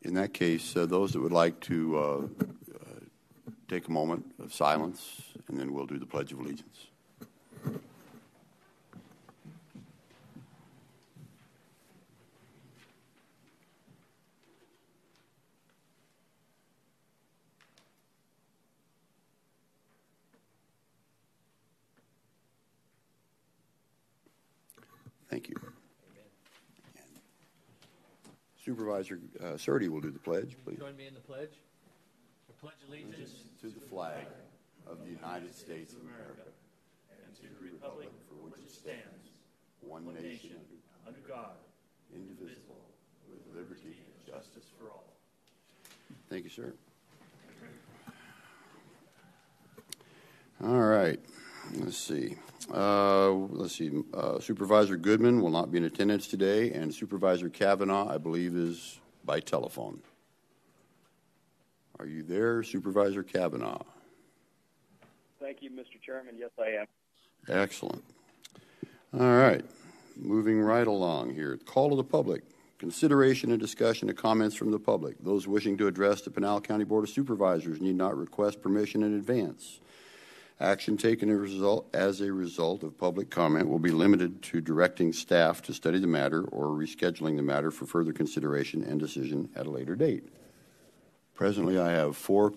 In that case, those that would like to take a moment of silence, and then we'll do the Pledge of Allegiance. Thank you. Supervisor Surdy will do the pledge, please. Join me in the pledge. I pledge allegiance to the flag of the United States of America and to the republic for which it stands, one nation, under God, indivisible, with liberty and justice for all. Thank you, sir. All right. Let's see. Supervisor Goodman will not be in attendance today, and Supervisor Kavanaugh, I believe, is by telephone. Are you there, Supervisor Kavanaugh? Thank you, Mr. Chairman. Yes, I am. Excellent. All right. Moving right along here. Call to the public. Consideration and discussion of comments from the public. Those wishing to address the Pinal County Board of Supervisors need not request permission in advance. Action taken as a result of public comment will be limited to directing staff to study the matter or rescheduling the matter for further consideration and decision at a later date. Presently, I have four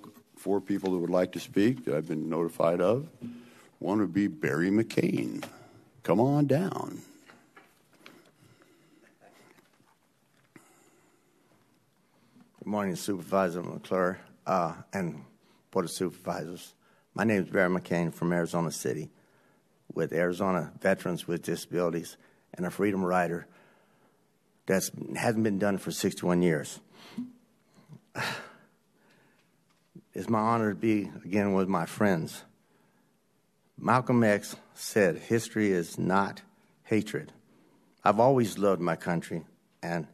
people that would like to speak that I've been notified of. One would be Barry McCain. Come on down. Good morning, Supervisor McClure and Board of Supervisors. My name is Barry McCain from Arizona City with Arizona Veterans with Disabilities and a freedom rider that hasn't been done for 61 years. It's my honor to be again with my friends. Malcolm X said, history is not hatred. I've always loved my country, and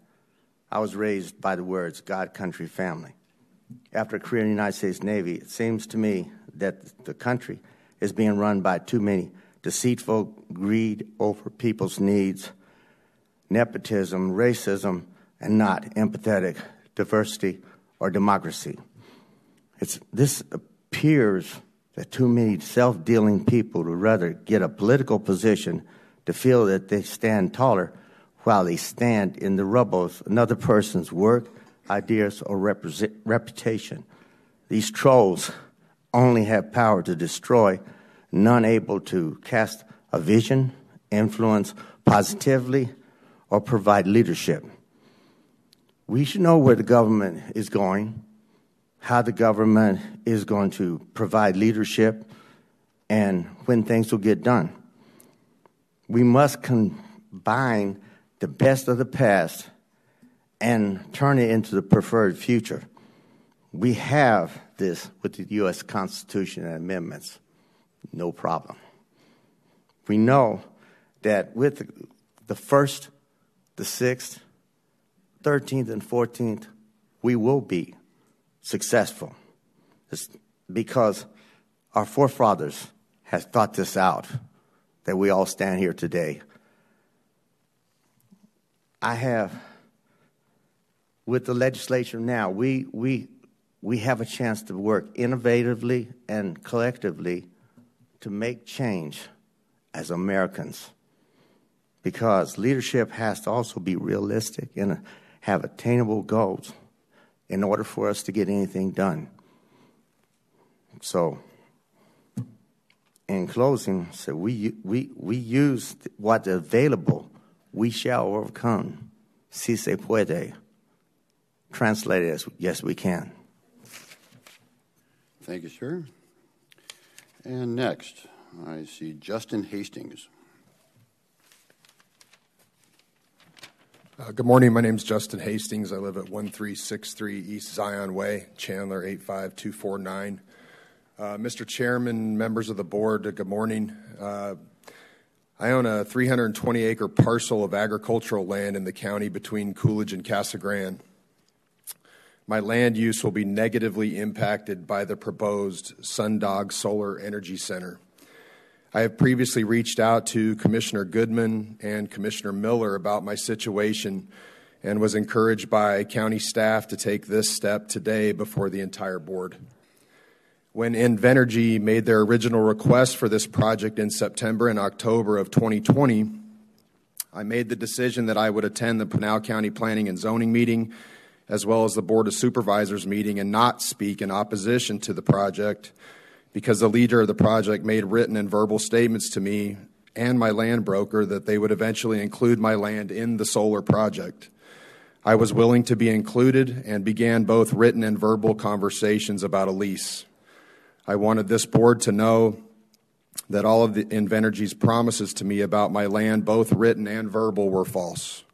I was raised by the words God, country, family. After a career in the United States Navy, it seems to me that the country is being run by too many deceitful greed over people's needs, nepotism, racism, and not empathetic diversity or democracy. This appears that too many self-dealing people would rather get a political position to feel that they stand taller while they stand in the rubble of another person's work, ideas, or reputation. These trolls only have power to destroy, none able to cast a vision, influence positively, or provide leadership. We should know where the government is going, how the government is going to provide leadership, and when things will get done. We must combine the best of the past and turn it into the preferred future. We have this with the U.S. Constitution and amendments, no problem. We know that with the 1st, the 6th, 13th, and 14th, we will be successful. It's because our forefathers have thought this out, that we all stand here today. With the legislature now, we have a chance to work innovatively and collectively to make change as Americans, because leadership has to also be realistic and have attainable goals in order for us to get anything done. So, in closing, so we use what's available. We shall overcome. Si se puede. Translated as yes, we can. Thank you, sir. And next, I see Justin Hastings. Good morning. My name is Justin Hastings. I live at 1363 East Zion Way, Chandler 85249. Mr. Chairman, members of the board, good morning. I own a 320-acre parcel of agricultural land in the county between Coolidge and Casa Grande. My land use will be negatively impacted by the proposed Sundog Solar Energy Center. I have previously reached out to Commissioner Goodman and Commissioner Miller about my situation and was encouraged by county staff to take this step today before the entire board. When Invenergy made their original request for this project in September and October of 2020, I made the decision that I would attend the Pinal County Planning and Zoning meeting as well as the Board of Supervisors meeting and not speak in opposition to the project because the leader of the project made written and verbal statements to me and my land broker that they would eventually include my land in the solar project. I was willing to be included and began both written and verbal conversations about a lease. I wanted this board to know that all of the Invenergy's promises to me about my land, both written and verbal, were false.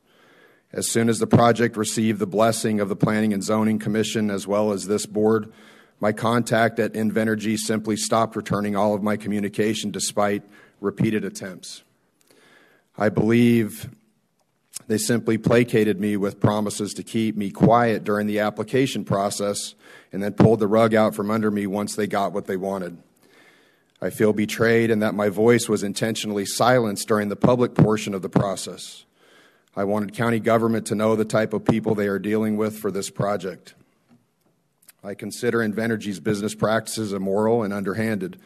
As soon as the project received the blessing of the Planning and Zoning Commission as well as this board, my contact at Invenergy simply stopped returning all of my communication despite repeated attempts. I believe they simply placated me with promises to keep me quiet during the application process and then pulled the rug out from under me once they got what they wanted. I feel betrayed and that my voice was intentionally silenced during the public portion of the process. I wanted county government to know the type of people they are dealing with for this project. I consider Invenergy's business practices immoral and underhanded.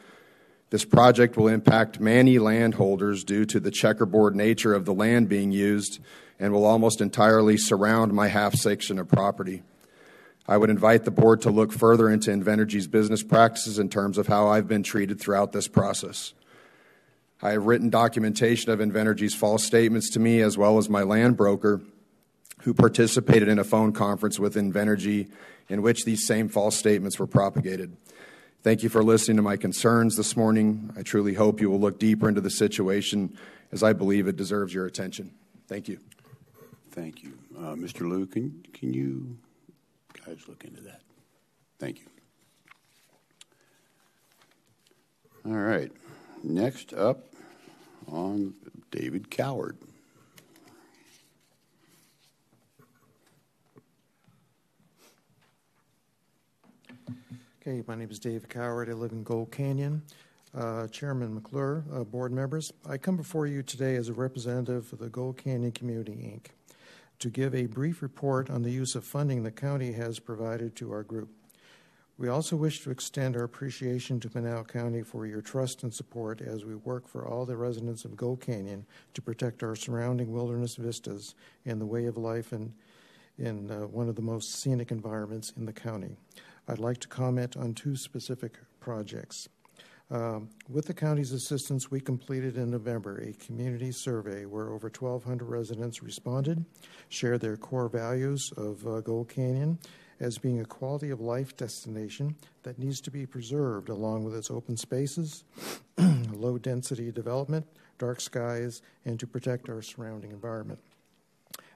This project will impact many landholders due to the checkerboard nature of the land being used and will almost entirely surround my half section of property. I would invite the board to look further into Invenergy's business practices in terms of how I've been treated throughout this process. I have written documentation of Invenergy's false statements to me as well as my land broker who participated in a phone conference with Invenergy in which these same false statements were propagated. Thank you for listening to my concerns this morning. I truly hope you will look deeper into the situation as I believe it deserves your attention. Thank you. Thank you. Mr. Liu, can you guys look into that? Thank you. All right. Next up on David Coward. Okay, my name is Dave Coward. I live in Gold Canyon. Chairman McClure, board members, I come before you today as a representative of the Gold Canyon Community, Inc. to give a brief report on the use of funding the county has provided to our group. We also wish to extend our appreciation to Pinal County for your trust and support as we work for all the residents of Gold Canyon to protect our surrounding wilderness vistas and the way of life in one of the most scenic environments in the county. I'd like to comment on two specific projects. With the county's assistance, we completed in November a community survey where over 1,200 residents responded, shared their core values of Gold Canyon as being a quality of life destination that needs to be preserved along with its open spaces, low density development, dark skies, and to protect our surrounding environment.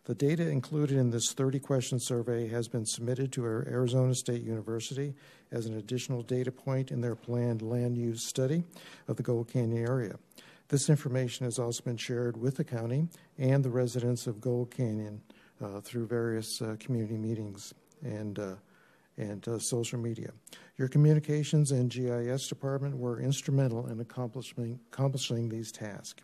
The data included in this 30-question survey has been submitted to our Arizona State University as an additional data point in their planned land use study of the Gold Canyon area. This information has also been shared with the county and the residents of Gold Canyon through various community meetings and social media. Your communications and GIS department were instrumental in accomplishing these tasks.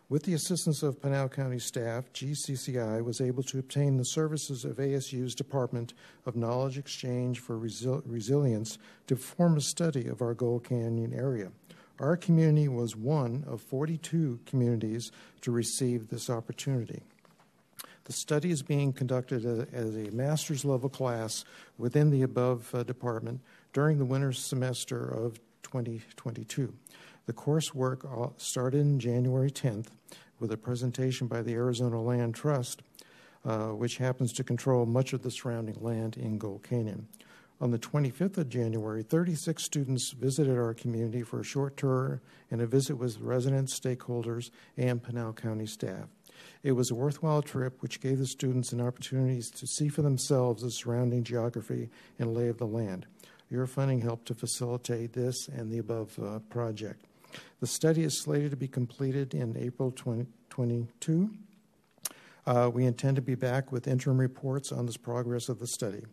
With the assistance of Pinal County staff, GCCI was able to obtain the services of ASU's Department of Knowledge Exchange for Resilience to perform a study of our Gold Canyon area. Our community was one of 42 communities to receive this opportunity. The study is being conducted as a master's level class within the above department during the winter semester of 2022. The coursework started on January 10th with a presentation by the Arizona Land Trust, which happens to control much of the surrounding land in Gold Canyon. On the 25th of January, 36 students visited our community for a short tour and a visit with residents, stakeholders, and Pinal County staff. It was a worthwhile trip which gave the students an opportunity to see for themselves the surrounding geography and lay of the land. Your funding helped to facilitate this and the above project. The study is slated to be completed in April 2022. We intend to be back with interim reports on this progress of the study.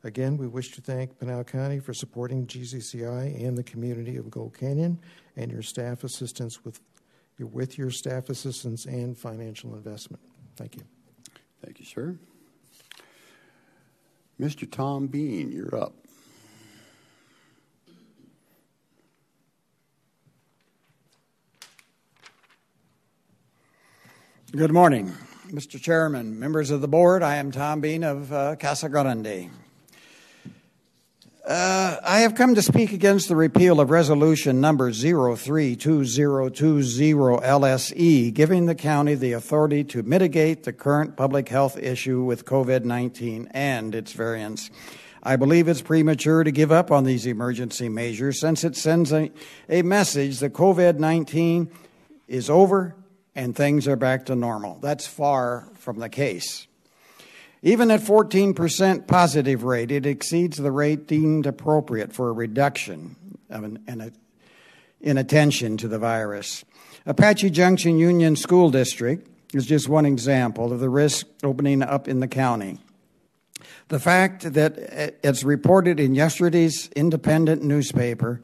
Again, we wish to thank Pinal County for supporting GCCI and the community of Gold Canyon and your staff assistance with your staff assistance and financial investment. Thank you. Thank you, sir. Mr. Tom Bean, you're up. Good morning, Mr. Chairman, members of the board. I am Tom Bean of Casa Grande. I have come to speak against the repeal of resolution number 032020 LSE, giving the county the authority to mitigate the current public health issue with COVID-19 and its variants. I believe it's premature to give up on these emergency measures since it sends a message that COVID-19 is over and things are back to normal. That's far from the case. Even at 14% positive rate, it exceeds the rate deemed appropriate for a reduction in attention to the virus. Apache Junction Union School District is just one example of the risk opening up in the county. The fact that it's reported in yesterday's independent newspaper,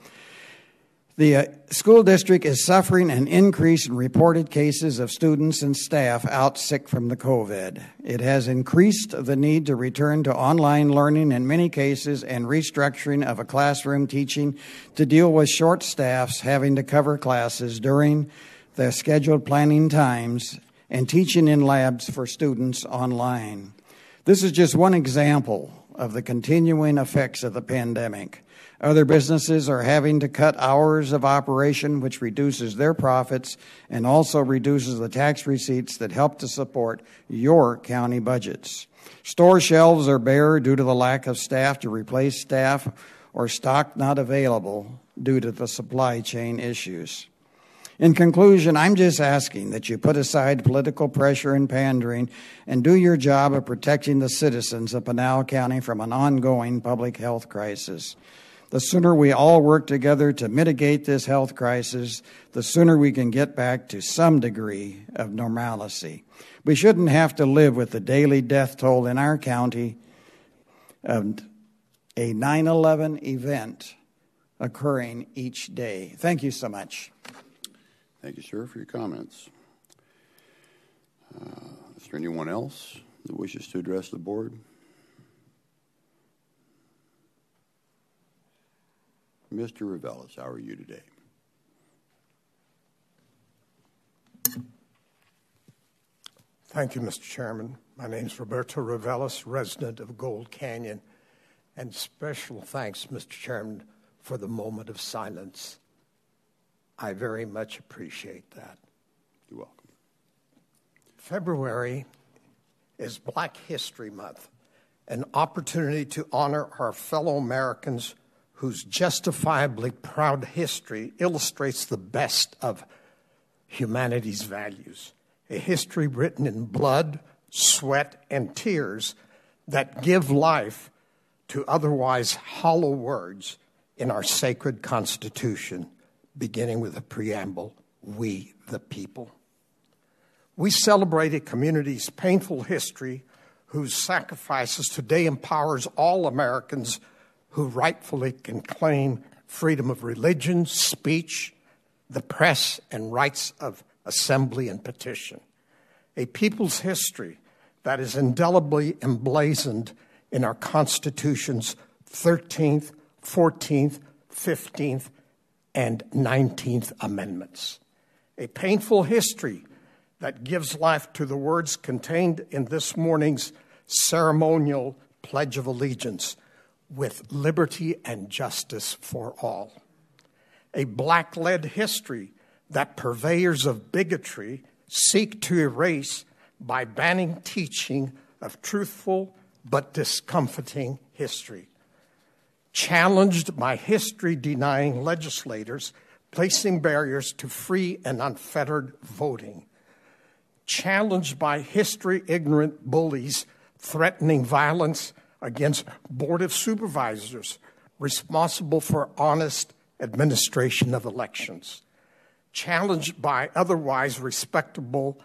the school district is suffering an increase in reported cases of students and staff out sick from the COVID. It has increased the need to return to online learning in many cases and restructuring of a classroom teaching to deal with short staffs having to cover classes during their scheduled planning times and teaching in labs for students online. This is just one example of the continuing effects of the pandemic. Other businesses are having to cut hours of operation, which reduces their profits and also reduces the tax receipts that help to support your county budgets. Store shelves are bare due to the lack of staff to replace staff or stock not available due to the supply chain issues. In conclusion, I'm just asking that you put aside political pressure and pandering and do your job of protecting the citizens of Pinal County from an ongoing public health crisis. The sooner we all work together to mitigate this health crisis, the sooner we can get back to some degree of normalcy. We shouldn't have to live with the daily death toll in our county of a 9/11 event occurring each day. Thank you so much. Thank you, sir, for your comments. Is there anyone else that wishes to address the board? Mr. Revelis, how are you today? Thank you, Mr. Chairman. My name is Roberto Revelis, resident of Gold Canyon, and special thanks, Mr. Chairman, for the moment of silence. I very much appreciate that. You're welcome. February is Black History Month, an opportunity to honor our fellow Americans whose justifiably proud history illustrates the best of humanity's values, a history written in blood, sweat, and tears that give life to otherwise hollow words in our sacred Constitution, beginning with the preamble, "We the people." We celebrate a community's painful history whose sacrifices today empowers all Americans who rightfully can claim freedom of religion, speech, the press, and rights of assembly and petition. A people's history that is indelibly emblazoned in our Constitution's 13th, 14th, 15th, and 19th Amendments. A painful history that gives life to the words contained in this morning's ceremonial Pledge of Allegiance, with liberty and justice for all. A black-led history that purveyors of bigotry seek to erase by banning teaching of truthful but discomforting history. Challenged by history-denying legislators placing barriers to free and unfettered voting. Challenged by history-ignorant bullies threatening violence against Board of Supervisors responsible for honest administration of elections. Challenged by otherwise respectable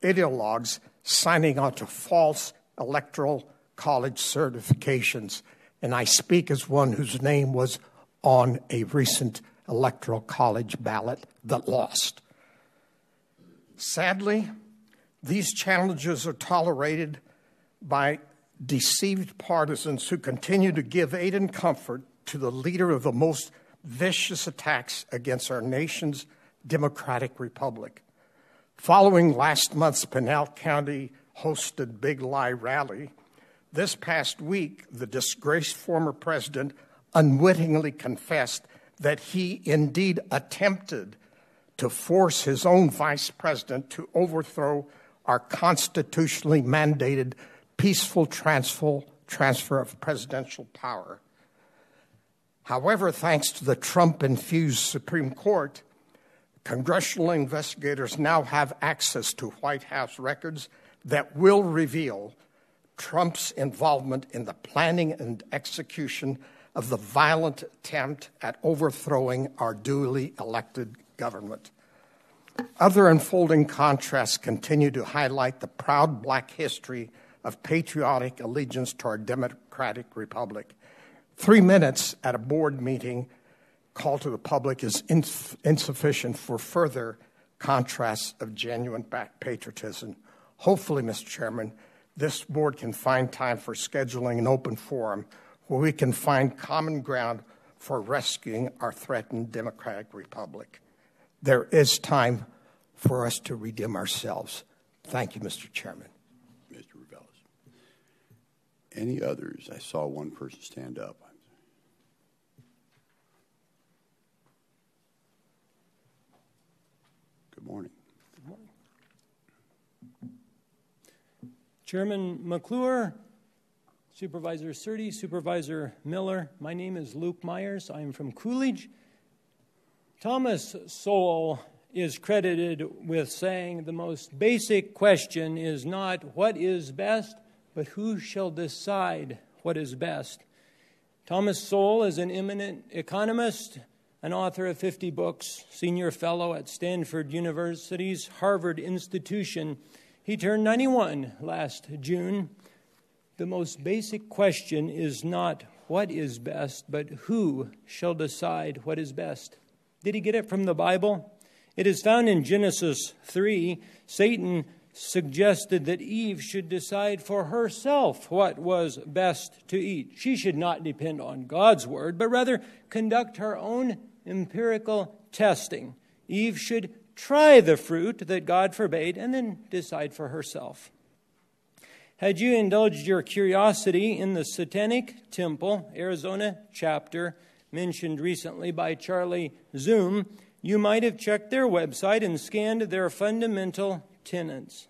ideologues signing on to false electoral college certifications. And I speak as one whose name was on a recent electoral college ballot that lost. Sadly, these challenges are tolerated by deceived partisans who continue to give aid and comfort to the leader of the most vicious attacks against our nation's democratic republic. Following last month's Pinal County hosted Big Lie rally, this past week, the disgraced former president unwittingly confessed that he indeed attempted to force his own vice president to overthrow our constitutionally mandated peaceful transfer of presidential power. However, thanks to the Trump-infused Supreme Court, congressional investigators now have access to White House records that will reveal Trump's involvement in the planning and execution of the violent attempt at overthrowing our duly elected government. Other unfolding contrasts continue to highlight the proud black history of patriotic allegiance to our democratic republic. 3 minutes at a board meeting call to the public is insufficient for further contrasts of genuine patriotism. Hopefully, Mr. Chairman, this board can find time for scheduling an open forum where we can find common ground for rescuing our threatened democratic republic. There is time for us to redeem ourselves. Thank you, Mr. Chairman. Mr. Rubelis. Any others? I saw one person stand up. Good morning. Good morning. Chairman McClure, Supervisor Surtee, Supervisor Miller, my name is Luke Myers. I am from Coolidge. Thomas Sowell is credited with saying the most basic question is not what is best, but who shall decide what is best. Thomas Sowell is an eminent economist, an author of 50 books, senior fellow at Stanford University's Harvard Institution. He turned 91 last June. The most basic question is not what is best, but who shall decide what is best. Did he get it from the Bible? It is found in Genesis 3. Satan suggested that Eve should decide for herself what was best to eat. She should not depend on God's word, but rather conduct her own empirical testing. Eve should try the fruit that God forbade and then decide for herself. Had you indulged your curiosity in the Satanic Temple, Arizona chapter, mentioned recently by Charlie Zoom, you might have checked their website and scanned their fundamental tenets.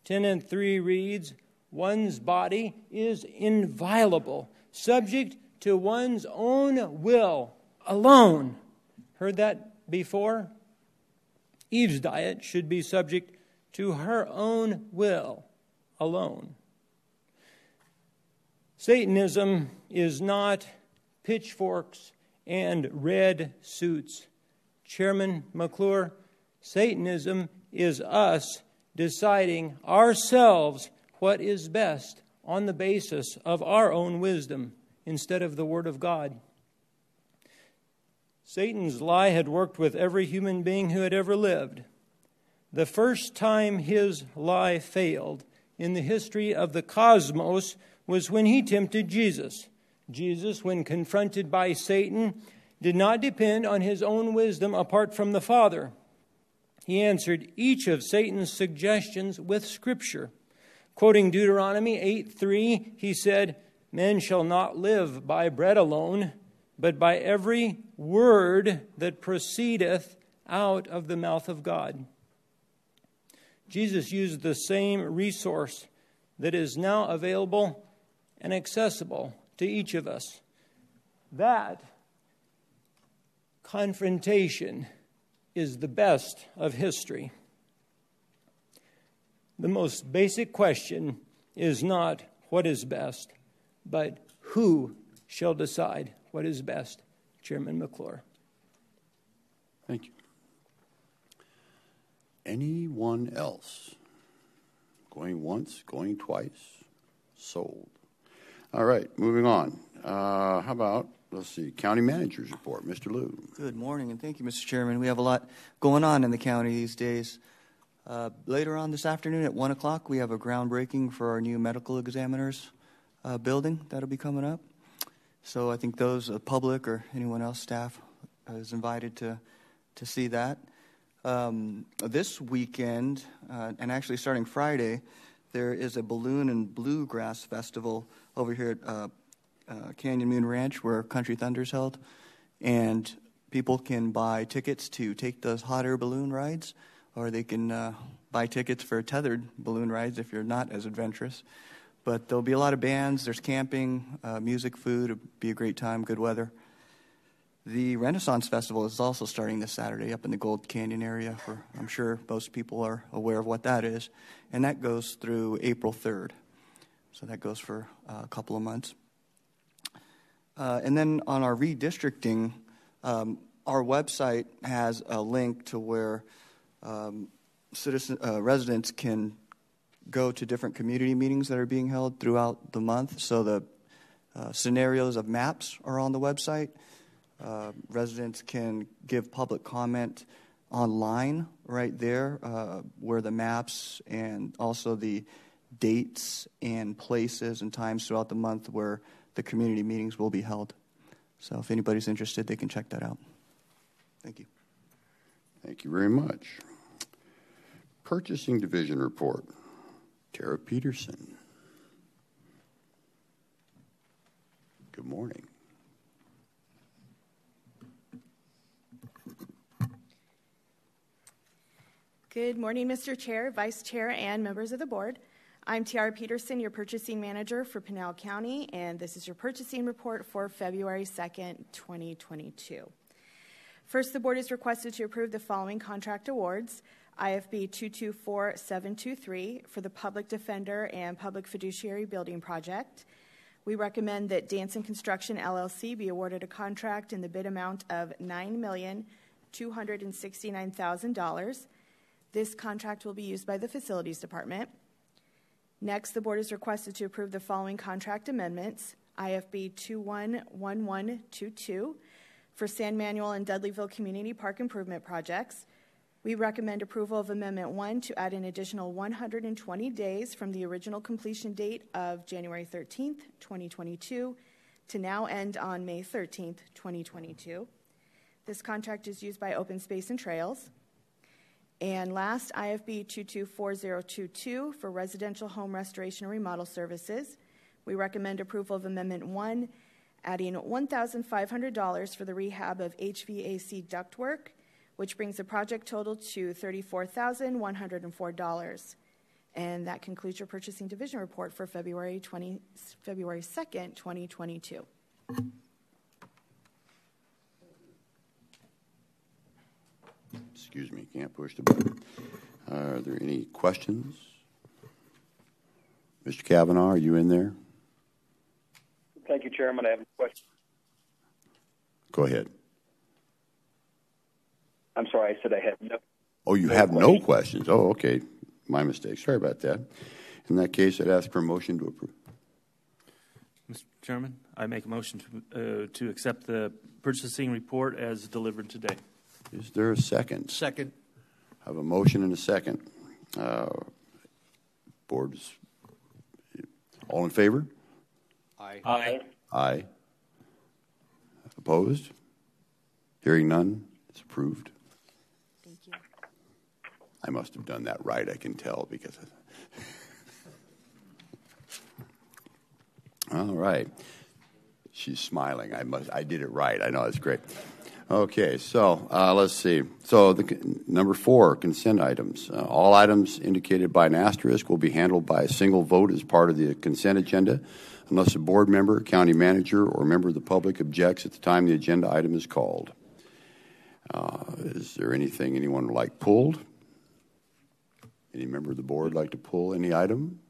Tenet 3 reads, one's body is inviolable, subject to one's own will alone. Heard that before? Eve's diet should be subject to her own will alone. Satanism is not pitchforks and red suits. Chairman McClure, Satanism is us deciding ourselves what is best on the basis of our own wisdom instead of the Word of God. Satan's lie had worked with every human being who had ever lived. The first time his lie failed in the history of the cosmos was when he tempted Jesus. Jesus, when confronted by Satan, did not depend on his own wisdom apart from the Father. He answered each of Satan's suggestions with Scripture. Quoting Deuteronomy 8:3, he said, "Men shall not live by bread alone, but by every word that proceedeth out of the mouth of God." Jesus used the same resource that is now available and accessible to each of us. That confrontation is the best of history. The most basic question is not what is best, but who shall decide what is best. Chairman McClure. Thank you. Anyone else? Going once, going twice, sold. All right, moving on. How about, let's see, County Manager's Report. Mr. Liu. Good morning, and thank you, Mr. Chairman. We have a lot going on in the county these days. Later on this afternoon at 1 o'clock, we have a groundbreaking for our new medical examiners. building that'll be coming up. So I think those, public or anyone else, staff, is invited to see that. This weekend, and actually starting Friday, there is a Balloon and Bluegrass Festival over here at Canyon Moon Ranch where Country Thunder's held. And people can buy tickets to take those hot air balloon rides, or they can buy tickets for tethered balloon rides if you're not as adventurous. But there'll be a lot of bands, there's camping, music, food. It'll be a great time, good weather. The Renaissance Festival is also starting this Saturday up in the Gold Canyon area. I'm sure most people are aware of what that is. And that goes through April 3rd. So that goes for a couple of months. And then on our redistricting, our website has a link to where residents can go to different community meetings that are being held throughout the month. So the scenarios of maps are on the website. Residents can give public comment online right there where the maps and also the dates and places and times throughout the month where the community meetings will be held. So if anybody's interested, they can check that out. Thank you. Thank you very much. Purchasing Division Report. Tara Peterson. Good morning. Good morning, Mr. Chair, Vice Chair, and members of the board. I'm Tiara Peterson, your purchasing manager for Pinal County, and this is your purchasing report for February 2nd, 2022. First, the board is requested to approve the following contract awards: IFB 224723 for the Public Defender and Public Fiduciary Building Project. We recommend that Danson Construction LLC be awarded a contract in the bid amount of $9,269,000. This contract will be used by the Facilities Department. Next, the board is requested to approve the following contract amendments: IFB 211122 for San Manuel and Dudleyville Community Park Improvement Projects. We recommend approval of Amendment 1 to add an additional 120 days from the original completion date of January 13th, 2022 to now end on May 13th, 2022. This contract is used by Open Space and Trails. And last, IFB 224022 for Residential Home Restoration and Remodel Services. We recommend approval of Amendment 1, adding $1,500 for the rehab of HVAC ductwork, which brings the project total to $34,104. And that concludes your Purchasing Division Report for February 2nd, 2022. Excuse me, can't push the button. Are there any questions? Mr. Kavanaugh, are you in there? Thank you, Chairman. I have a question. Go ahead. I'm sorry, I said I had no. Oh, you have no questions. Oh, okay. My mistake. Sorry about that. In that case, I'd ask for a motion to approve. Mr. Chairman, I make a motion to accept the purchasing report as delivered today. Is there a second? Second. I have a motion and a second. Boards, all in favor? Aye. Aye. Aye. Opposed? Hearing none, it's approved. Thank you. I must have done that right, I can tell, because... All right. She's smiling. I did it right. I know, it's great. Okay, so let's see. So number 4, consent items. All items indicated by an asterisk will be handled by a single vote as part of the consent agenda, unless a board member, county manager, or member of the public objects at the time the agenda item is called. Is there anything anyone would like pulled? Any member of the board like to pull any item?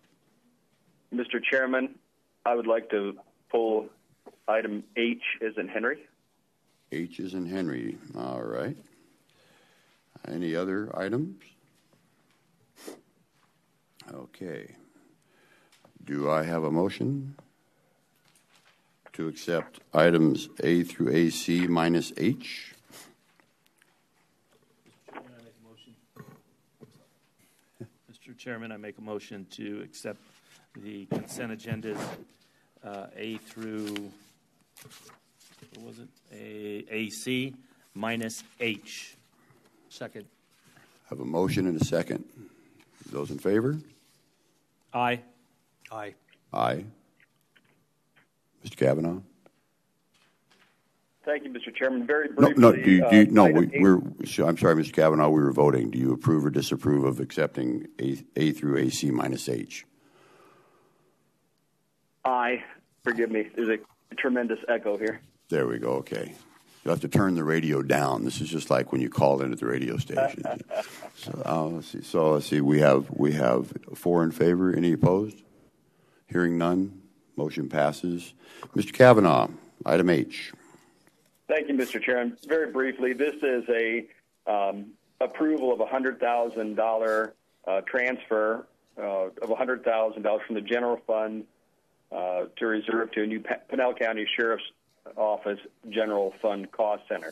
Mr. Chairman, I would like to pull item H as in Henry. H is in Henry. All right. Any other items? Okay. Do I have a motion to accept items A through AC minus H? Mr. Chairman, I make a motion to accept the consent agendas A through, what was it? AC minus H. Second. Have a motion and a second. Those in favor? Aye. Aye. Aye. Mr. Kavanaugh? Thank you, Mr. Chairman. Very No, briefly. no, item I'm sorry, Mr. Kavanaugh, we were voting. Do you approve or disapprove of accepting A through AC minus H? Aye. Forgive me. There's a tremendous echo here. There we go, okay. You'll have to turn the radio down. This is just like when you call in at the radio station. Let's see. We have 4 in favor. Any opposed? Hearing none. Motion passes. Mr. Kavanaugh, item H. Thank you, Mr. Chairman. Very briefly, this is a approval of a $100,000 transfer of $100,000 from the general fund to reserve to a new Pinal County Sheriff's Office General Fund Cost Center.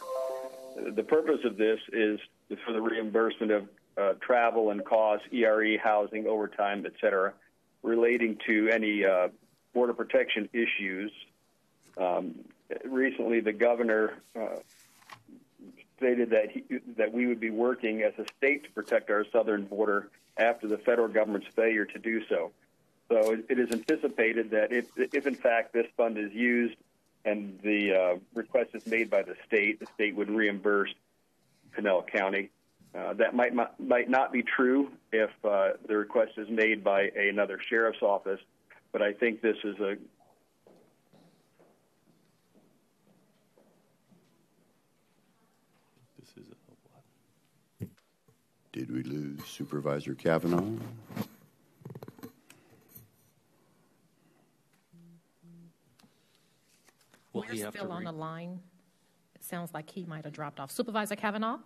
The purpose of this is for the reimbursement of travel and costs, ERE, housing, overtime, et cetera, relating to any border protection issues. Recently, the governor stated that we would be working as a state to protect our southern border after the federal government's failure to do so. So it is anticipated that if in fact this fund is used and the request is made by the state would reimburse Pinal County. That might not be true if the request is made by another sheriff's office, but I think this is a Did we lose Supervisor Kavanaugh? We're still on the line. It sounds like he might have dropped off. Supervisor Kavanaugh?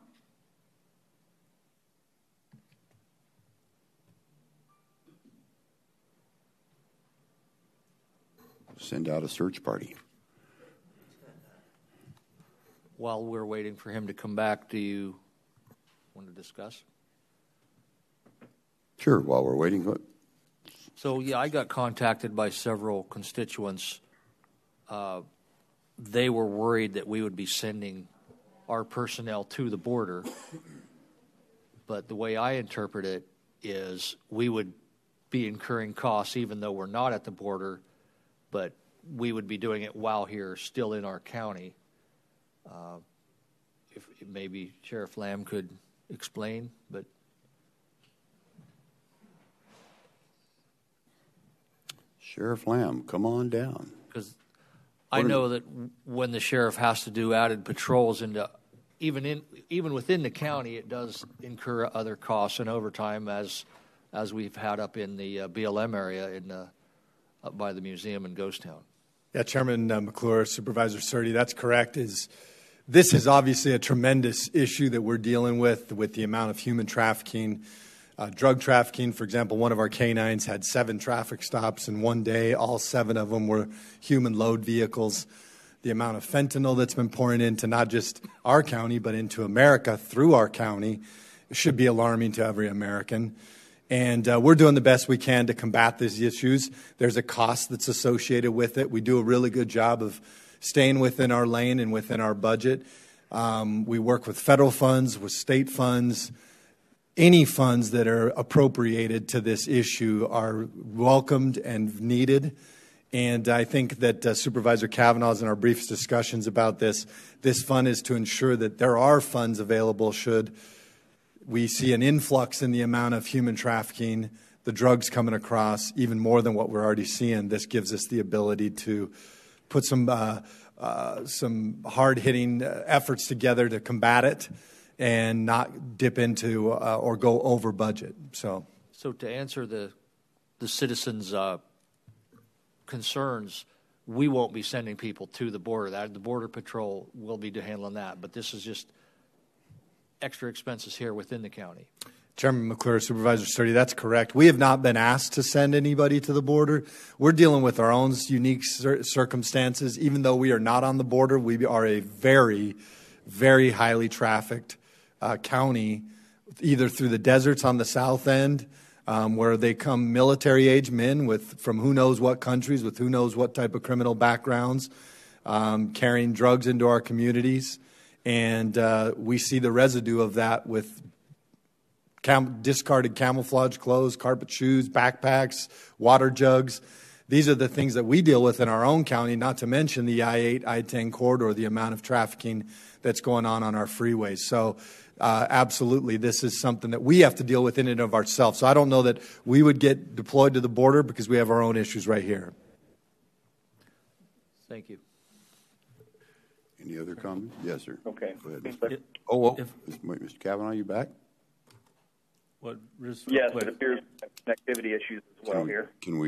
Send out a search party. While we're waiting for him to come back, do you want to discuss? Sure, while we're waiting. So, yeah, I got contacted by several constituents. They were worried that we would be sending our personnel to the border. But the way I interpret it is we would be incurring costs even though we're not at the border, but we would be doing it while here, still in our county. If maybe Sheriff Lamb could explain, but Sheriff Lamb, come on down. Because I know that when the sheriff has to do added patrols into even within the county, it does incur other costs and overtime as we've had up in the BLM area up by the museum in Ghost Town. Yeah, Chairman McClure, Supervisor Surdy, that's correct. This is obviously a tremendous issue that we're dealing with the amount of human trafficking. Drug trafficking, for example, one of our canines had 7 traffic stops in one day. All 7 of them were human load vehicles. The amount of fentanyl that's been pouring into not just our county, but into America through our county should be alarming to every American. And we're doing the best we can to combat these issues. There's a cost that's associated with it. We do a really good job of staying within our lane and within our budget. We work with federal funds, with state funds. Any funds that are appropriated to this issue are welcomed and needed. And I think that Supervisor Kavanaugh's in our brief discussions about this fund is to ensure that there are funds available should we see an influx in the amount of human trafficking, the drugs coming across, even more than what we're already seeing. This gives us the ability to put some hard-hitting efforts together to combat it and not dip into or go over budget. So to answer the citizens' concerns, we won't be sending people to the border. The Border Patrol will be handling that. But this is just extra expenses here within the county. Chairman McClure, Supervisor Sturdy, that's correct. We have not been asked to send anybody to the border. We're dealing with our own unique circumstances. Even though we are not on the border, we are a very, very highly trafficked county, either through the deserts on the south end where they come military-age men from who knows what countries, with who knows what type of criminal backgrounds, carrying drugs into our communities. And we see the residue of that with discarded camouflage clothes, carpet shoes, backpacks, water jugs. These are the things that we deal with in our own county, not to mention the I-8, I-10 corridor, the amount of trafficking that's going on our freeways. So absolutely, this is something that we have to deal with in and of ourselves. So I don't know that we would get deployed to the border because we have our own issues right here. Thank you. Any other comments? Yes, sir. Okay. Go ahead. Mr. Kavanaugh, you back? What? Yes, it appears connectivity issues as well here. Are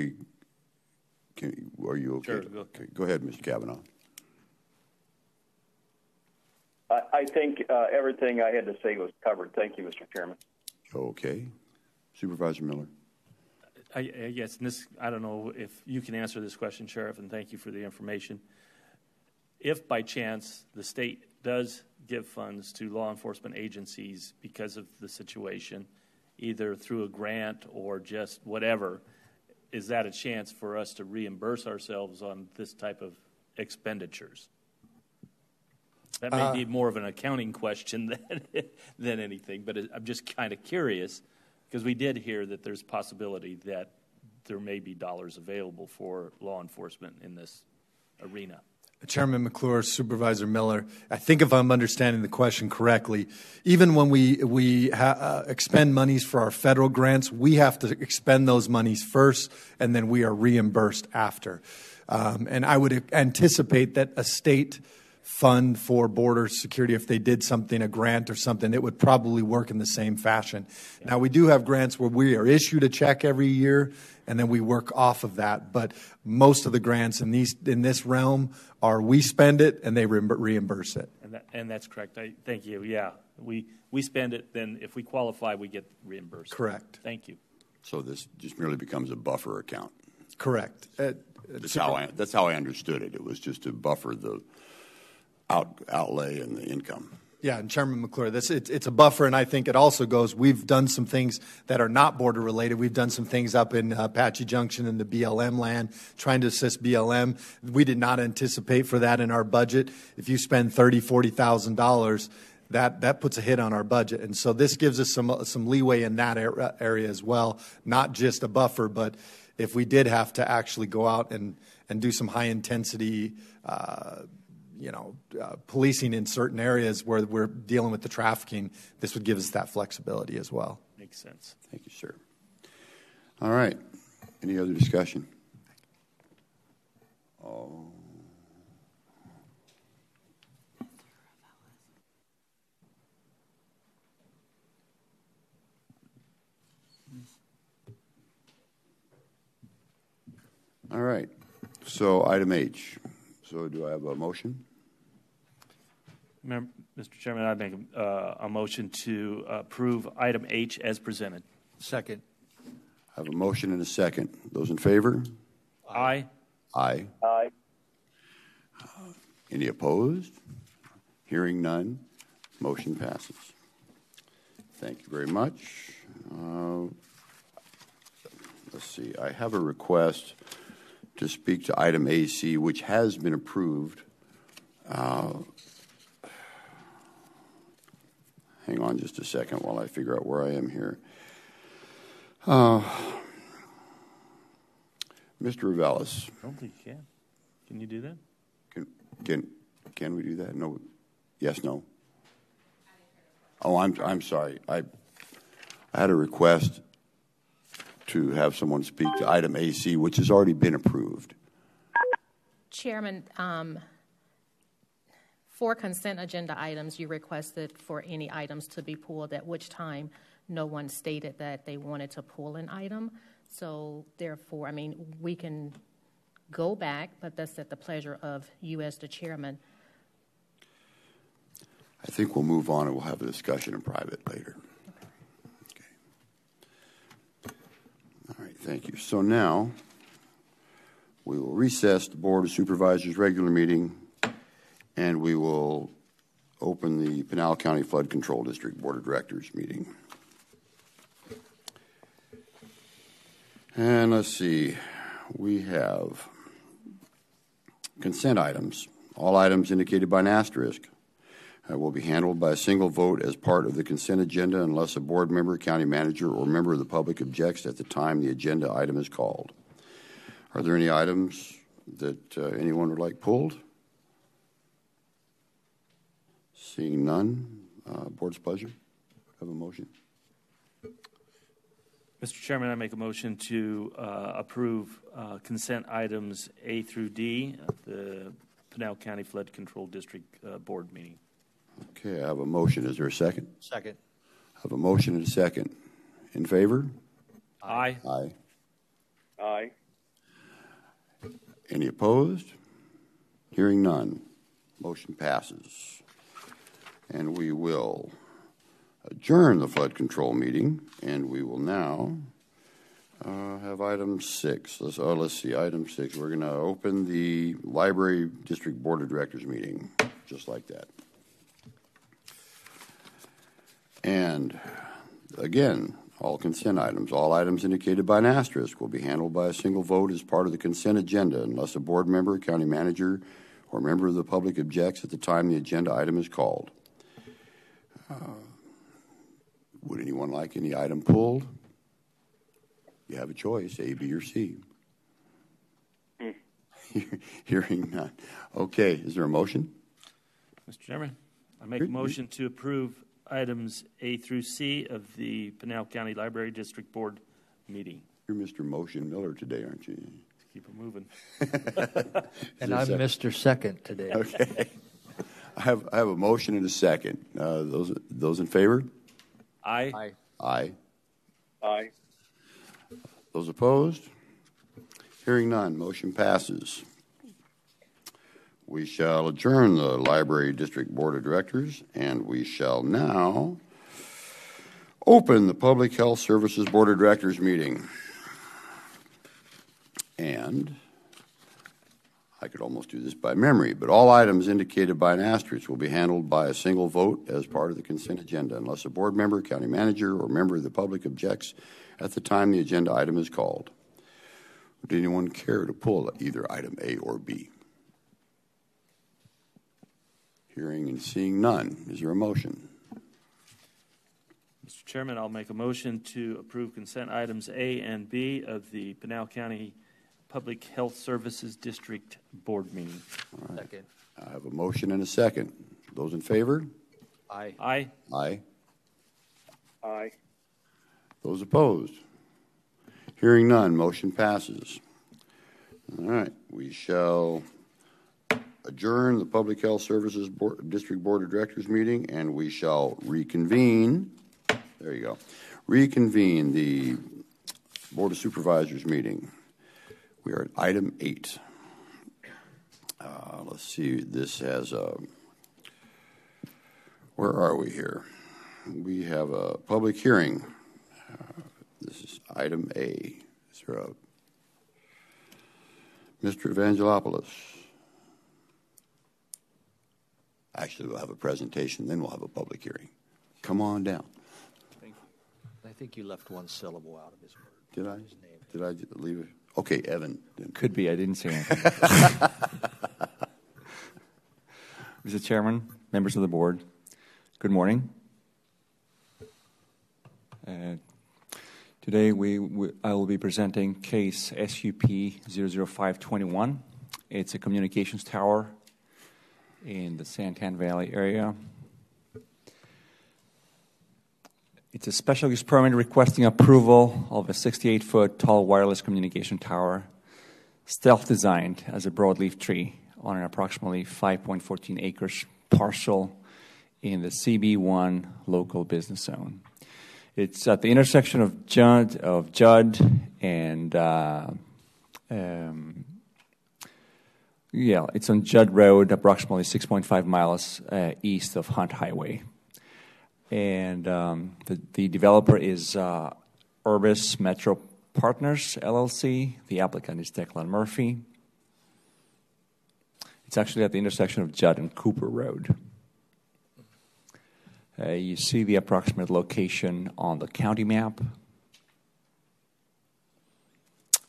you okay? Sure, Go ahead, Mr. Kavanaugh. I think everything I had to say was covered. Thank you, Mr. Chairman. Okay. Supervisor Miller. I guess I don't know if you can answer this question, Sheriff, and thank you for the information. If by chance the state does give funds to law enforcement agencies because of the situation, either through a grant or just whatever, is that a chance for us to reimburse ourselves on this type of expenditures? That may be more of an accounting question than anything, but I'm just kind of curious because we did hear that there's possibility that there may be dollars available for law enforcement in this arena. Chairman McClure, Supervisor Miller, I think if I'm understanding the question correctly, even when we expend monies for our federal grants, we have to expend those monies first, and then we are reimbursed after. And I would anticipate that a state fund for border security, if they did something, a grant or something, it would probably work in the same fashion. Yeah. Now, we do have grants where we are issued a check every year, and then we work off of that. But most of the grants in this realm are we spend it and they reimburse it. And that's correct. Thank you. Yeah, we spend it, then if we qualify, we get reimbursed. Correct. Thank you. So this just merely becomes a buffer account. Correct. That's how I understood it. It was just to buffer the outlay and the income. Yeah, and Chairman McClure, it's a buffer, and I think it also goes, we've done some things that are not border related. We've done some things up in Apache Junction in the BLM land, trying to assist BLM. We did not anticipate for that in our budget. If you spend $30,000, $40,000, that puts a hit on our budget. And so this gives us some leeway in that area as well, not just a buffer, but if we did have to actually go out and do some high intensity policing in certain areas where we're dealing with the trafficking, this would give us that flexibility as well. Makes sense. Thank you, sir. All right. Any other discussion? Oh. All right. So item H. So do I have a motion? Mr. Chairman, I make a motion to approve item H as presented. Second. I have a motion and a second. Those in favor? Aye. Aye. Aye. Any opposed? Hearing none, motion passes. Thank you very much. Let's see. I have a request to speak to item AC, which has been approved. Hang on just a second while I figure out where I am here. Mr. Reveles. I don't think you can. Can you do that? Can we do that? No. Yes, no. Oh, I'm sorry. I had a request to have someone speak to item AC, which has already been approved. Chairman, for consent agenda items, you requested for any items to be pulled, at which time no one stated that they wanted to pull an item. So therefore, we can go back, but that's at the pleasure of you as the chairman. I think we'll move on and we'll have a discussion in private later. All right, thank you. So now we will recess the Board of Supervisors regular meeting, and we will open the Pinal County Flood Control District Board of Directors meeting. And let's see, we have consent items. All items indicated by an asterisk will be handled by a single vote as part of the consent agenda unless a board member, county manager, or member of the public objects at the time the agenda item is called. Are there any items that anyone would like pulled? Seeing none, board's pleasure. Have a motion. Mr. Chairman, I make a motion to approve consent items A through D at the Pinal County Flood Control District Board meeting. Okay, I have a motion. Is there a second? Second. I have a motion and a second. In favor? Aye. Aye. Aye. Any opposed? Hearing none. Motion passes. And we will adjourn the flood control meeting, and we will now have item 6. Let's see, item 6. We're going to open the Library District Board of Directors meeting, just like that. And again, all consent items. All items indicated by an asterisk will be handled by a single vote as part of the consent agenda unless a board member, county manager, or member of the public objects at the time the agenda item is called. Would anyone like any item pulled? You have a choice, A, B, or C. Hearing none. Okay, is there a motion? Mr. Chairman, I make a motion to approve items A through C of the Pinal County Library District Board meeting. You're Mr. Motion Miller today, aren't you? Keep it moving. And I'm Mr. Second today. Okay. I have a motion and a second. Those in favor? Aye. Aye. Aye. Aye. Those opposed? Hearing none, motion passes. We shall adjourn the Library District Board of Directors, and we shall now open the Public Health Services Board of Directors meeting. And I could almost do this by memory, but all items indicated by an asterisk will be handled by a single vote as part of the consent agenda unless a board member, county manager, or member of the public objects at the time the agenda item is called. Would anyone care to pull either item A or B? Hearing and seeing none. Is there a motion? Mr. Chairman, I'll make a motion to approve consent items A and B of the Pinal County Public Health Services District Board meeting. All right. Second. I have a motion and a second. Those in favor? Aye. Aye. Aye. Aye. Those opposed? Hearing none, motion passes. All right, we shall adjourn the Public Health Services District Board of Directors meeting, and we shall reconvene. There you go. Reconvene the Board of Supervisors meeting. We are at item 8. Let's see. This has a. Where are we here? We have a public hearing. This is item A. Is there a Mr. Evangelopoulos? Actually, we'll have a presentation, then we'll have a public hearing. Come on down. I think you left one syllable out of his word. Did I? His name. Did I leave it? Okay, Evan. Could be. I didn't say anything. Mr. Chairman, members of the board, good morning. Today I will be presenting case SUP 00521. It's a communications tower in the Santan Valley area. It's a special use permit requesting approval of a 68-foot tall wireless communication tower, stealth-designed as a broadleaf tree on an approximately 5.14 acres parcel in the CB1 local business zone. It's at the intersection of Judd and it's on Judd Road, approximately 6.5 miles east of Hunt Highway. And the developer is Urbis Metro Partners, LLC. The applicant is Declan Murphy. It's actually at the intersection of Judd and Cooper Road. You see the approximate location on the county map.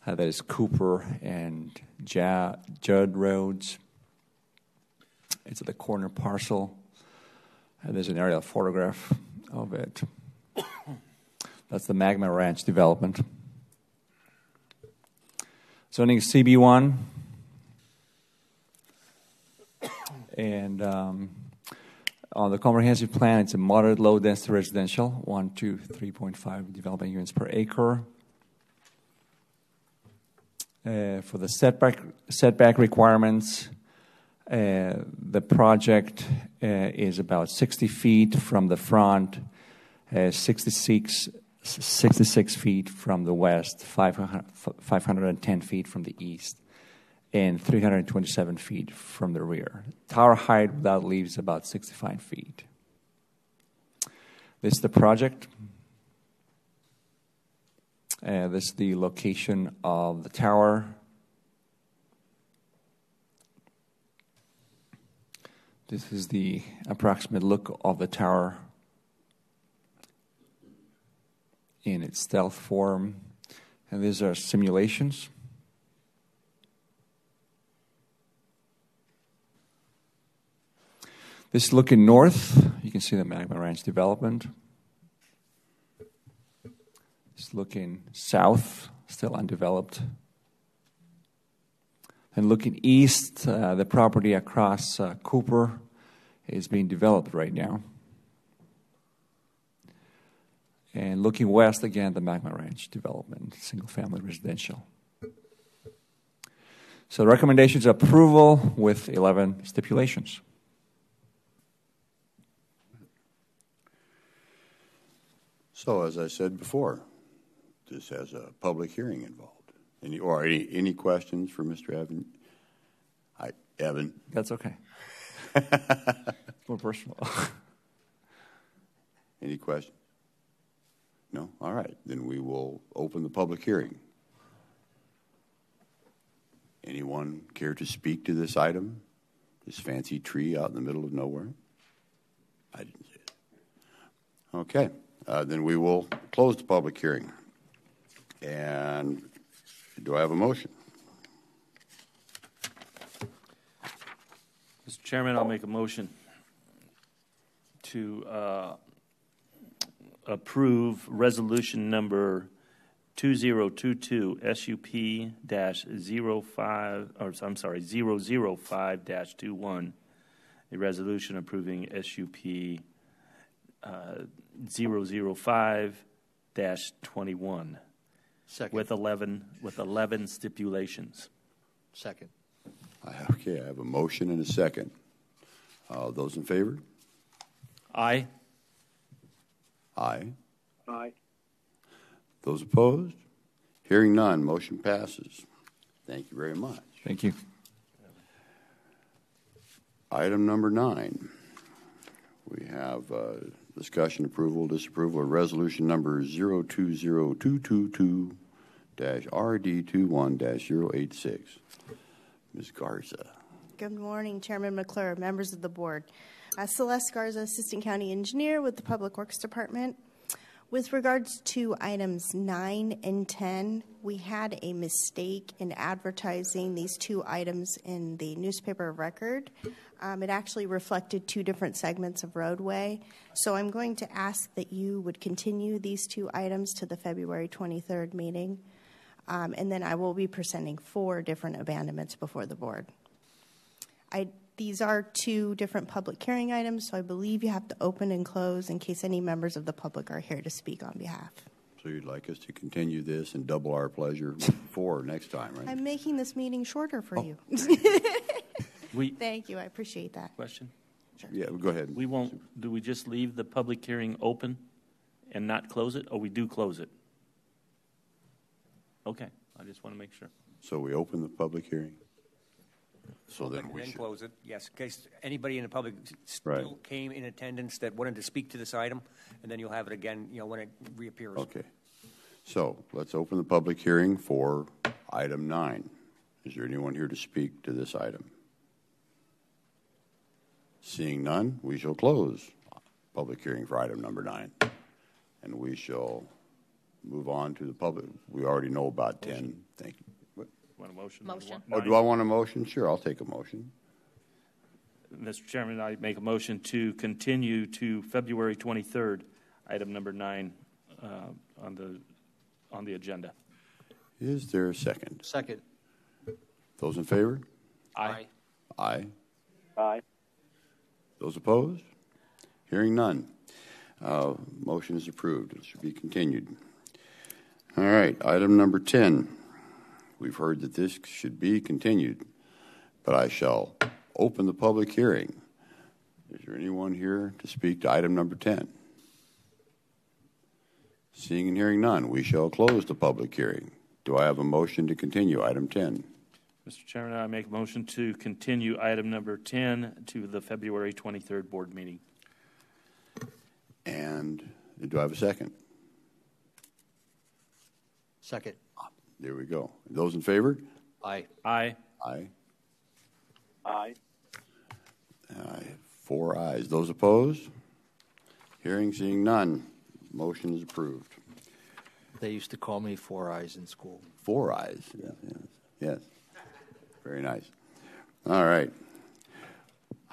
That is Cooper and Judd Roads. It's at the corner parcel. There's an aerial photograph of it. That's the Magma Ranch development. Zoning is CB1. And on the comprehensive plan, it's a moderate low-density residential, 1 to 3.5 development units per acre. For the setback requirements, the project is about 60 feet from the front, 66 feet from the west, 510 feet from the east, and 327 feet from the rear. Tower height without leaves is about 65 feet. This is the project. This is the location of the tower. This is the approximate look of the tower in its stealth form. And these are simulations. This is looking north. You can see the Magma Ranch development. It's looking south, still undeveloped. And looking east, the property across Cooper is being developed right now. And looking west, again, the Magma Ranch development, single-family residential. So the recommendation is approval with 11 stipulations. So, as I said before, this has a public hearing involved. Any questions for Mr. Evan? Hi, Evan. That's okay. More personal. Any questions? No? All right. Then we will open the public hearing. Anyone care to speak to this item? This fancy tree out in the middle of nowhere? I didn't see it. Okay. Then we will close the public hearing. And do I have a motion? Mr. Chairman, I'll make a motion to approve resolution number 2022 SUP-005-21, a resolution approving SUP 005-21. Second. With 11 stipulations. Second. Okay, I have a motion and a second. Those in favor? Aye. Aye. Aye. Those opposed? Hearing none, motion passes. Thank you very much. Thank you. Item number 9. We have discussion, approval, disapproval of resolution number 020222-RD21-086. Ms. Garza. Good morning, Chairman McClure, members of the board. Celeste Garza, Assistant County Engineer with the Public Works Department. With regards to items 9 and 10, we had a mistake in advertising these two items in the newspaper record. It actually reflected two different segments of roadway. So I'm going to ask that you would continue these two items to the February 23rd meeting. And then I will be presenting 4 different abandonments before the board. These are 2 different public hearing items, so I believe you have to open and close in case any members of the public are here to speak on behalf. So you'd like us to continue this and double our pleasure for next time, right? I'm making this meeting shorter for you. Thank you. I appreciate that. Question? Sure. Yeah, go ahead. We won't, do we just leave the public hearing open and not close it, or we do close it? Okay, I just want to make sure. So we open the public hearing? So then we should close it, yes, in case anybody in the public still came in attendance that wanted to speak to this item, and then you'll have it again, when it reappears. Okay. So let's open the public hearing for item 9. Is there anyone here to speak to this item? Seeing none, we shall close public hearing for item number 9. And we shall move on to the public? We already know about 10. Thank you. What? Want a motion? Motion. Oh, do I want a motion? Sure, I'll take a motion. Mr. Chairman, I make a motion to continue to February 23rd, item number 9 on the agenda. Is there a second? Second. Those in favor? Aye. Aye. Aye. Those opposed? Hearing none. Motion is approved. It should be continued. All right, item number 10. We've heard that this should be continued, but I shall open the public hearing. Is there anyone here to speak to item number 10? Seeing and hearing none, we shall close the public hearing. Do I have a motion to continue item 10? Mr. Chairman, I make a motion to continue item number 10 to the February 23rd board meeting. And do I have a second? Second. There we go. Those in favor? Aye. Aye. Aye. Aye. 4 ayes. Those opposed? Hearing, seeing none. Motion is approved. They used to call me 4 Eyes in school. 4 ayes. Yes. Very nice. All right.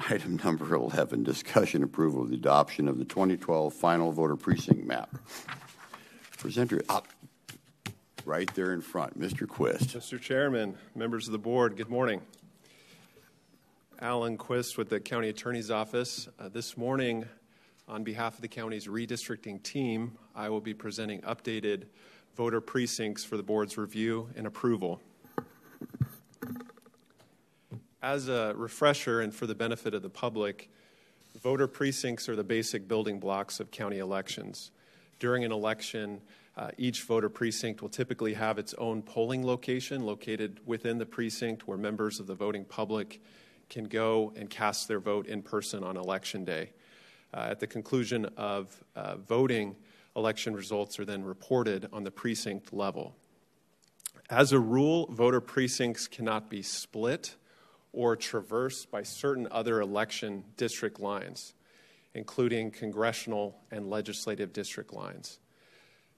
Item number 11, discussion approval of the adoption of the 2012 final voter precinct map. Presenter up right there in front, Mr. Quist. Mr. Chairman, members of the board, good morning. Alan Quist with the County Attorney's Office. This morning, on behalf of the county's redistricting team, I will be presenting updated voter precincts for the board's review and approval. As a refresher and for the benefit of the public, voter precincts are the basic building blocks of county elections. During an election, each voter precinct will typically have its own polling location located within the precinct where members of the voting public can go and cast their vote in person on election day. At the conclusion of voting, election results are then reported on the precinct level. As a rule, voter precincts cannot be split or traversed by certain other election district lines, including congressional and legislative district lines.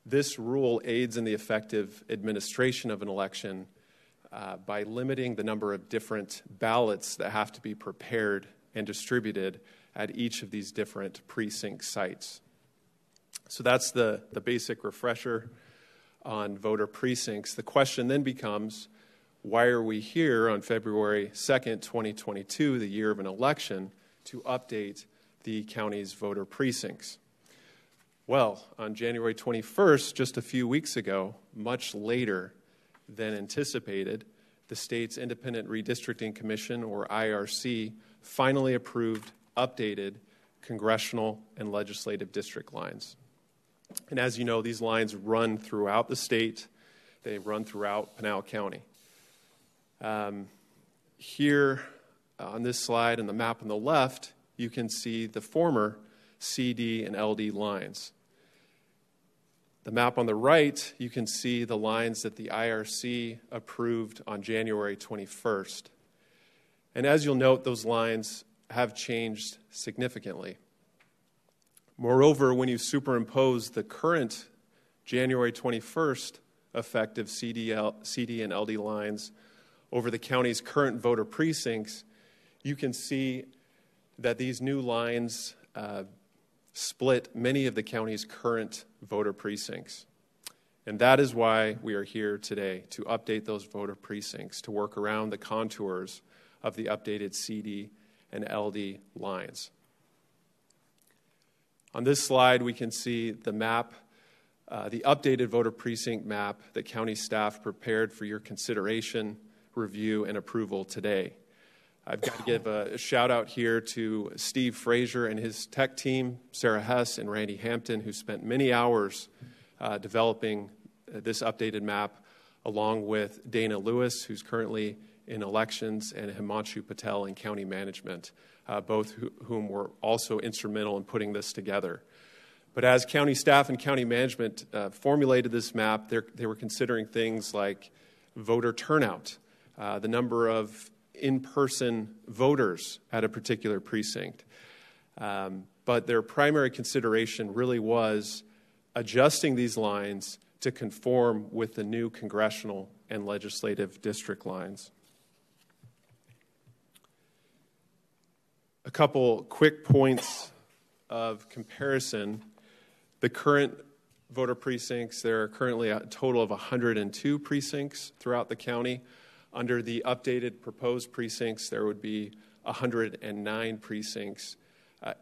This rule aids in the effective administration of an election by limiting the number of different ballots that have to be prepared and distributed at each of these different precinct sites. So that's the basic refresher on voter precincts. The question then becomes, why are we here on February 2nd, 2022, the year of an election, to update the county's voter precincts? Well, on January 21st, just a few weeks ago, much later than anticipated, the state's Independent Redistricting Commission, or IRC, finally approved updated congressional and legislative district lines. And as you know, these lines run throughout the state. They run throughout Pinal County. Here on this slide and the map on the left, you can see the former CD and LD lines. The map on the right, you can see the lines that the IRC approved on January 21st. And as you'll note, those lines have changed significantly. Moreover, when you superimpose the current January 21st effective CD and LD lines over the county's current voter precincts, you can see that these new lines split many of the county's current voter precincts. And that is why we are here today, to update those voter precincts, to work around the contours of the updated CD and LD lines. On this slide, we can see the map, the updated voter precinct map that county staff prepared for your consideration, review, and approval today. I've got to give a shout out here to Steve Frazier and his tech team, Sarah Hess and Randy Hampton, who spent many hours developing this updated map, along with Dana Lewis, who's currently in elections, and Himanshu Patel in county management, both whom were also instrumental in putting this together. But as county staff and county management formulated this map, they were considering things like voter turnout, the number of in-person voters at a particular precinct. But their primary consideration really was adjusting these lines to conform with the new congressional and legislative district lines. A couple quick points of comparison. The current voter precincts, there are currently a total of 102 precincts throughout the county. Under the updated proposed precincts, there would be 109 precincts.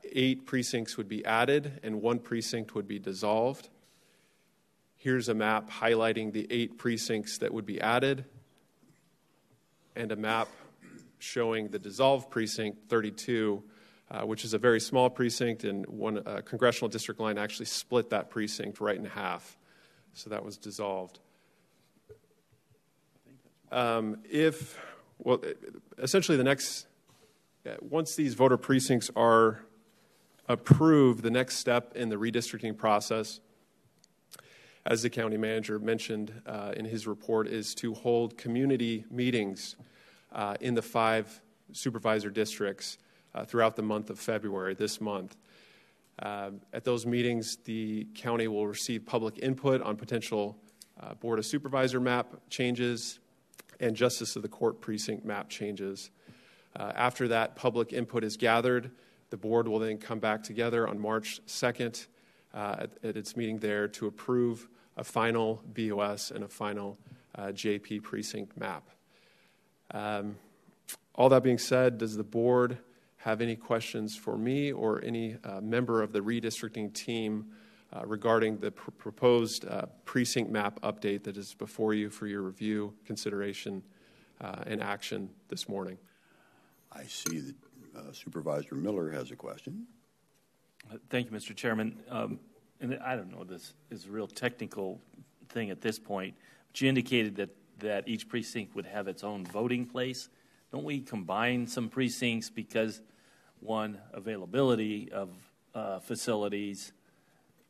8 precincts would be added and 1 precinct would be dissolved. Here's a map highlighting the 8 precincts that would be added and a map showing the dissolved precinct 32, which is a very small precinct, and one congressional district line actually split that precinct right in half. So that was dissolved. Essentially once these voter precincts are approved, the next step in the redistricting process, as the county manager mentioned in his report, is to hold community meetings in the 5 supervisor districts throughout the month of February, this month. At those meetings, the county will receive public input on potential Board of Supervisor map changes and Justice of the Court precinct map changes. After that public input is gathered, the board will then come back together on March 2nd at its meeting there to approve a final BOS and a final JP precinct map. All that being said, does the board have any questions for me or any member of the redistricting team regarding the proposed precinct map update that is before you for your review, consideration, and action this morning? I see that Supervisor Miller has a question. Thank you, Mr. Chairman. And I don't know, this is a real technical thing at this point, but you indicated that each precinct would have its own voting place. Don't we combine some precincts because, one, availability of facilities,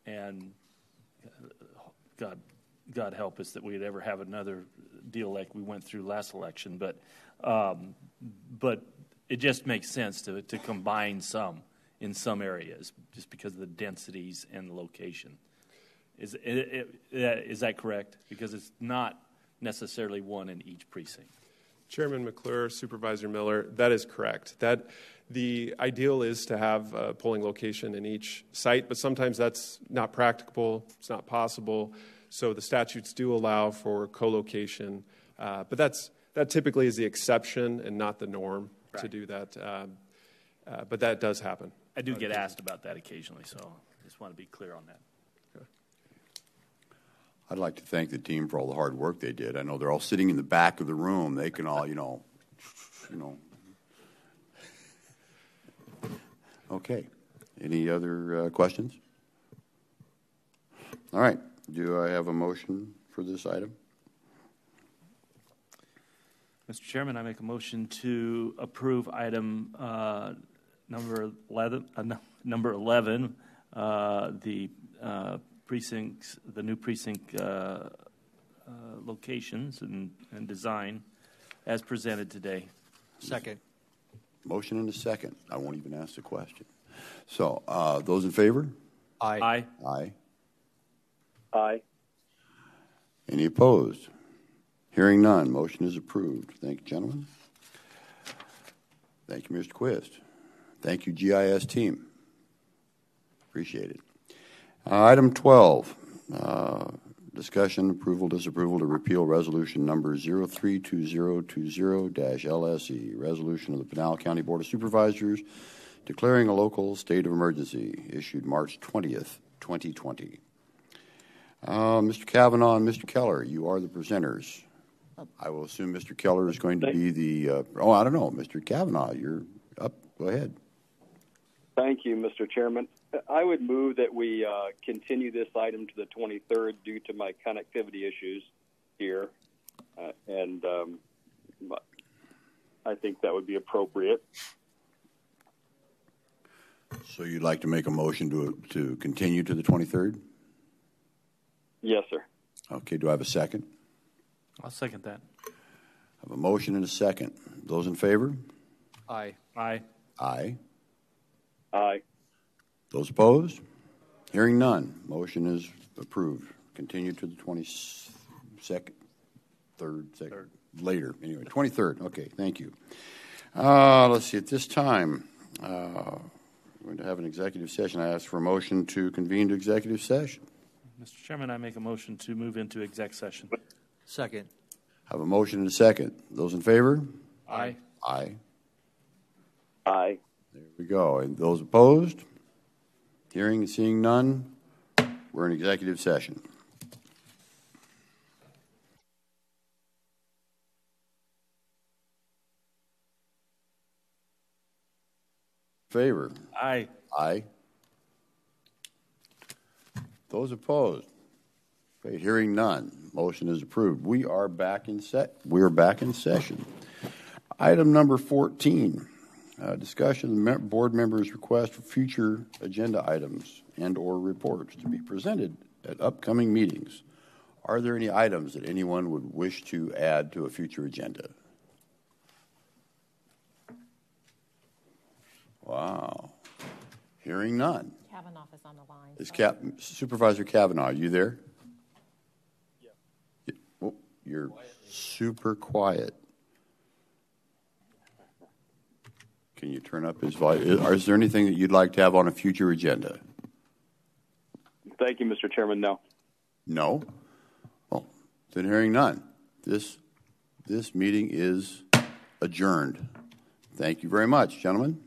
and God help us that we'd ever have another deal like we went through last election, but it just makes sense to combine some in some areas just because of the densities and the location. Is that correct? Because it's not necessarily one in each precinct. Chairman McClure, Supervisor Miller, that is correct. That the ideal is to have a polling location in each site, but sometimes that's not practicable, it's not possible. So the statutes do allow for co-location, but that typically is the exception and not the norm to do that. But that does happen. I do get asked about that occasionally, so I just want to be clear on that. Okay. I'd like to thank the team for all the hard work they did. I know they're all sitting in the back of the room. They can all, Okay. Any other questions? All right. Do I have a motion for this item? Mr. Chairman, I make a motion to approve item number 11, the precincts, the new precinct locations and design as presented today. Second. Motion and a second. I won't even ask the question. So, those in favor? Aye. Aye. Aye. Aye. Any opposed? Hearing none, motion is approved. Thank you, gentlemen. Thank you, Mr. Quist. Thank you, GIS team. Appreciate it. Item 12, discussion, approval, disapproval to repeal resolution number 032020-LSE, resolution of the Pinal County Board of Supervisors declaring a local state of emergency, issued March 20th, 2020. Mr. Kavanaugh and Mr. Keller, you are the presenters. I will assume Mr. Keller is going to be the, I don't know. Mr. Kavanaugh, you're up. Go ahead. Thank you, Mr. Chairman. I would move that we continue this item to the 23rd due to my connectivity issues here. And I think that would be appropriate. So you'd like to make a motion to continue to the 23rd? Yes, sir. Okay, do I have a second? I'll second that. I have a motion and a second. Those in favor? Aye. Aye. Aye. Aye. Those opposed? Hearing none, motion is approved. continue to the 22nd, third, later. Anyway, 23rd. Okay, thank you. Let's see, at this time, we're going to have an executive session. I ask for a motion to convene to executive session. Mr. Chairman, I make a motion to move into exec session. Second. I have a motion and a second. Those in favor? Aye. Aye. Aye. There we go. And those opposed? Hearing and seeing none, we're in executive session. Favor? Aye. Aye. Those opposed? Okay, hearing none, motion is approved. We are back in session. Item number 14, discussion of board members' request for future agenda items and/or reports to be presented at upcoming meetings. Are there any items that anyone would wish to add to a future agenda? Wow. Hearing none. Kavanaugh is on the line. Is Supervisor Kavanaugh, are you there? Yeah. Oh, you're super quiet. Can you turn up his volume? Is there anything that you'd like to have on a future agenda? Thank you, Mr. Chairman. No. No? Well, then hearing none. This meeting is adjourned. Thank you very much, gentlemen.